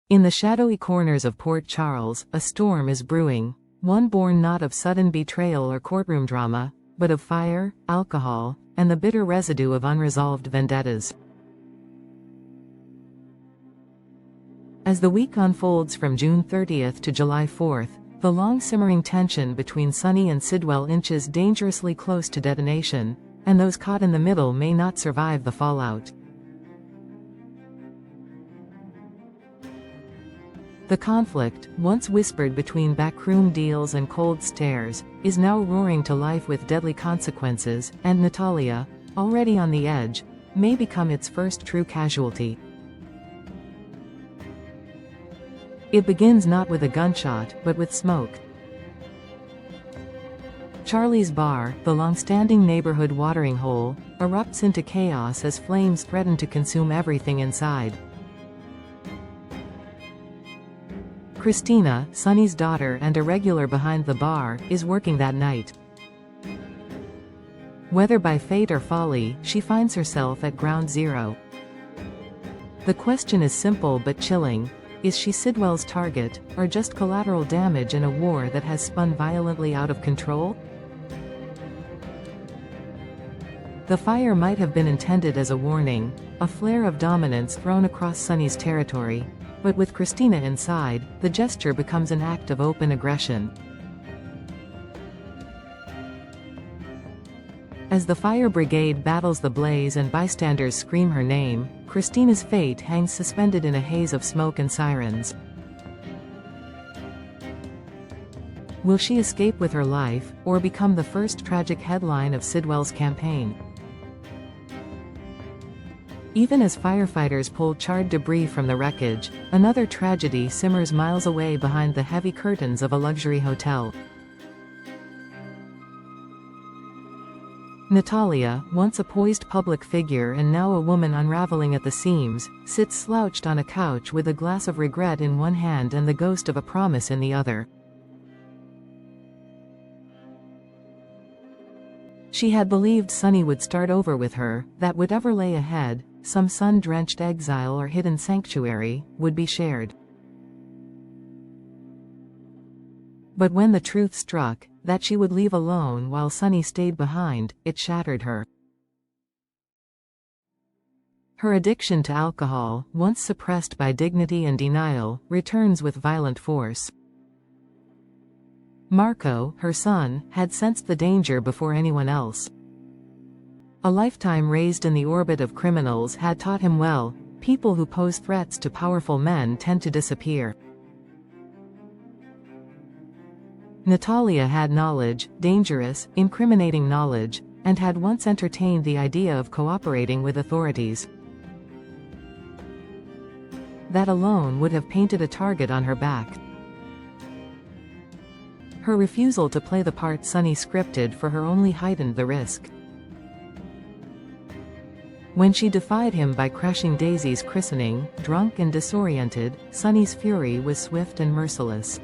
In the shadowy corners of Port Charles, a storm is brewing, one born not of sudden betrayal or courtroom drama, but of fire, alcohol, and the bitter residue of unresolved vendettas. As the week unfolds from June 30th to July 4th, the long simmering tension between Sonny and Sidwell inches dangerously close to detonation, and those caught in the middle may not survive the fallout. The conflict, once whispered between backroom deals and cold stares, is now roaring to life with deadly consequences, and Natalia, already on the edge, may become its first true casualty. It begins not with a gunshot, but with smoke. Charlie's bar, the long-standing neighborhood watering hole, erupts into chaos as flames threaten to consume everything inside. Christina, Sonny's daughter and a regular behind the bar, is working that night. Whether by fate or folly, she finds herself at ground zero. The question is simple but chilling: is she Sidwell's target, or just collateral damage in a war that has spun violently out of control? The fire might have been intended as a warning, a flare of dominance thrown across Sonny's territory. But with Christina inside, the gesture becomes an act of open aggression. As the fire brigade battles the blaze and bystanders scream her name, Christina's fate hangs suspended in a haze of smoke and sirens. Will she escape with her life, or become the first tragic headline of Sidwell's campaign? Even as firefighters pull charred debris from the wreckage, another tragedy simmers miles away behind the heavy curtains of a luxury hotel. Natalia, once a poised public figure and now a woman unraveling at the seams, sits slouched on a couch with a glass of regret in one hand and the ghost of a promise in the other. She had believed Sonny would start over with her, that whatever lay ahead, some sun-drenched exile or hidden sanctuary, would be shared. But when the truth struck, that she would leave alone while Sonny stayed behind, it shattered her. Her addiction to alcohol, once suppressed by dignity and denial, returns with violent force. Marco, her son, had sensed the danger before anyone else. A lifetime raised in the orbit of criminals had taught him well: people who pose threats to powerful men tend to disappear. Natalia had knowledge, dangerous, incriminating knowledge, and had once entertained the idea of cooperating with authorities. That alone would have painted a target on her back. Her refusal to play the part Sonny scripted for her only heightened the risk. When she defied him by crashing Daisy's christening, drunk and disoriented, Sonny's fury was swift and merciless.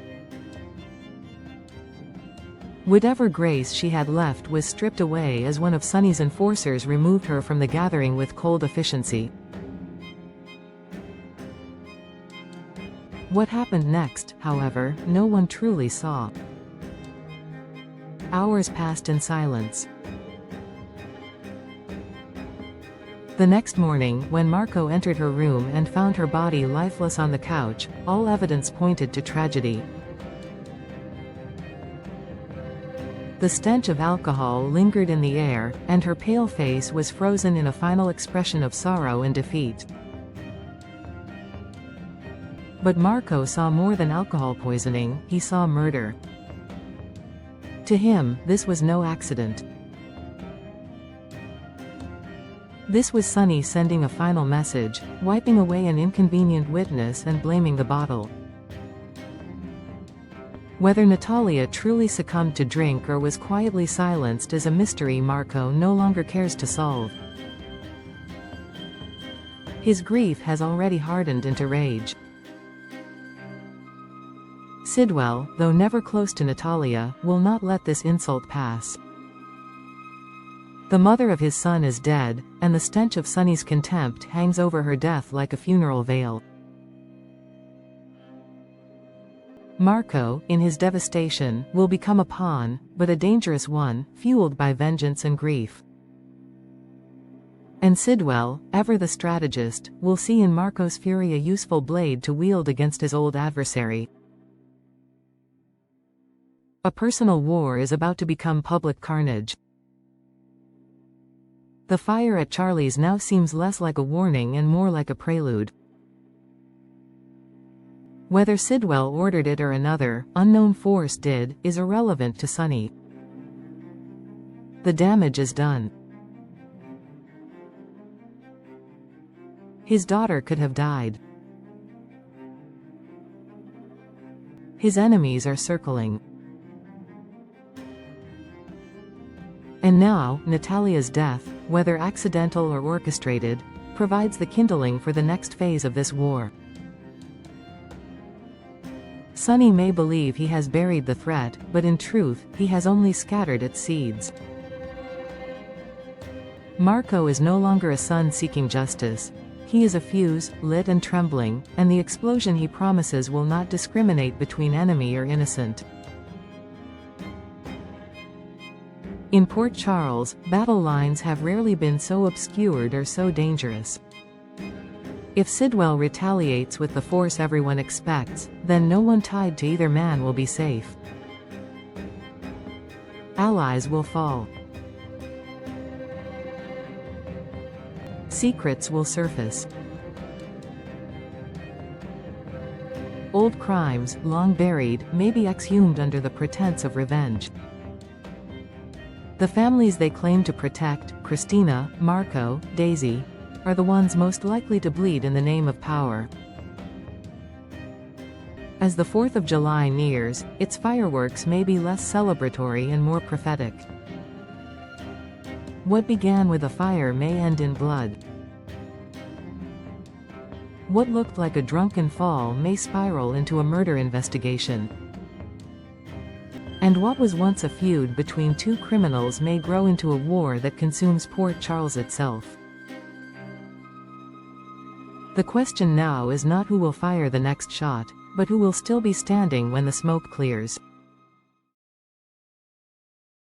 Whatever grace she had left was stripped away as one of Sonny's enforcers removed her from the gathering with cold efficiency. What happened next, however, no one truly saw. Hours passed in silence. The next morning, when Marco entered her room and found her body lifeless on the couch, all evidence pointed to tragedy. The stench of alcohol lingered in the air, and her pale face was frozen in a final expression of sorrow and defeat. But Marco saw more than alcohol poisoning, he saw murder. To him, this was no accident. This was Sonny sending a final message, wiping away an inconvenient witness and blaming the bottle. Whether Natalia truly succumbed to drink or was quietly silenced is a mystery Marco no longer cares to solve. His grief has already hardened into rage. Sidwell, though never close to Natalia, will not let this insult pass. The mother of his son is dead, and the stench of Sonny's contempt hangs over her death like a funeral veil. Marco, in his devastation, will become a pawn, but a dangerous one, fueled by vengeance and grief. And Sidwell, ever the strategist, will see in Marco's fury a useful blade to wield against his old adversary. A personal war is about to become public carnage. The fire at Charlie's now seems less like a warning and more like a prelude. Whether Sidwell ordered it or another, unknown force did, is irrelevant to Sonny. The damage is done. His daughter could have died. His enemies are circling. And now, Natalia's death, whether accidental or orchestrated, provides the kindling for the next phase of this war. Sonny may believe he has buried the threat, but in truth, he has only scattered its seeds. Marco is no longer a son seeking justice. He is a fuse, lit and trembling, and the explosion he promises will not discriminate between enemy or innocent. In Port Charles, battle lines have rarely been so obscured or so dangerous. If Sidwell retaliates with the force everyone expects, then no one tied to either man will be safe. Allies will fall. Secrets will surface. Old crimes, long buried, may be exhumed under the pretense of revenge. The families they claim to protect, Christina, Marco, Daisy, are the ones most likely to bleed in the name of power. As the 4th of July nears, its fireworks may be less celebratory and more prophetic. What began with a fire may end in blood. What looked like a drunken fall may spiral into a murder investigation. And what was once a feud between two criminals may grow into a war that consumes Port Charles itself. The question now is not who will fire the next shot, but who will still be standing when the smoke clears.